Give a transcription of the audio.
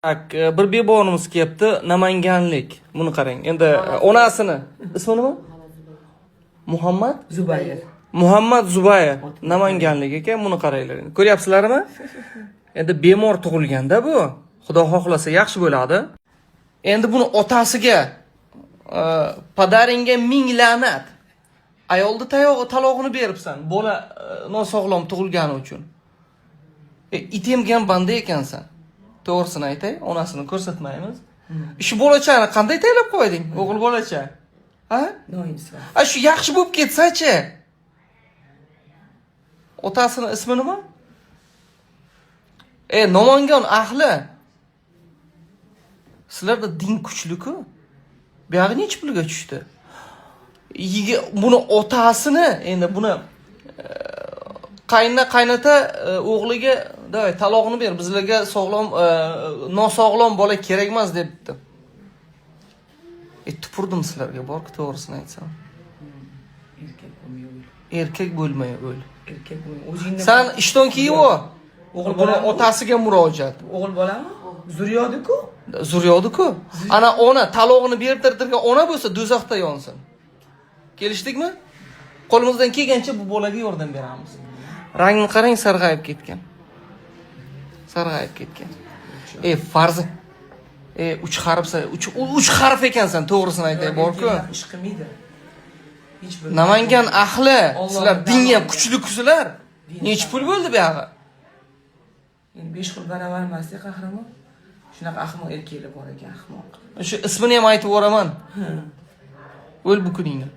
Bir bebonimiz kelyapti, Namanganlik. Buni qarang. Endi onasini ismi nima? Muhammad Zubayr. Muhammad Zubayr Namanganlik ekan. Buni qaranglar. Ko'ryapsizlarmi? Endi bemor tug'ilganda bu, Xudo xohlasa yaxshi bo'ladi. Endi buni otasiga padaringga ming la'nat. Ayolni talog'ini beribsan, bola nosog'lom tug'ilgani uchun. It emgan banda ekansan. To'g'risini aytay, onasini ko'rsatmaymiz. Shu bolachani qanday taylab qo'yding? O'g'il bolacha. Ha? Noinsof. Shu yaxshi bo'lib ketsa-chi. Otasini ismi nima? Namangan ahli. Sizlarda din kuchli-ku. Bu yog'i necha pulga tushdi? Buni otasini, endi buni qaynota o'g'liga talog'ini ber, bizlarga sog'lom nosog'lom bola kerak emas debdi. Tupurdim sizlarga, borku to'g'risini aytsam. Erkak bo'lmay o'l. Erkak bo'lmay o'l. Erkak bo'lmay. O'zingni San ishton kiyib o'g'il buni bolami? otasiga murojaat. O'g'il bolami? Zuriyodi-ku. Zuriyodi-ku. Ana ona talog'ini bertirtirgan ona bo'lsa do'zaxda yonsin. Kelishdikmi? Qo'limizdan kelgancha bu bolaga yordam beramiz. Rangni qarang, sarg'ayib ketgan. Sarg'ayib ketgan. Farzi. 3 harfsa, 3 harf ekansan, to'g'risini aytay, borku. Ish qilmaydi. Hech bir Namangan ahli, sizlar dinga ham kuchli-kuchlar. Nech pul bo'ldi bu yog'i? Endi 5 xil baravar emas-ku qahramon. Shunaqa ahmoq erkaklar bor ekan, ahmoq. Shu ismini ham aytib o'raman. O'l bu kuningni.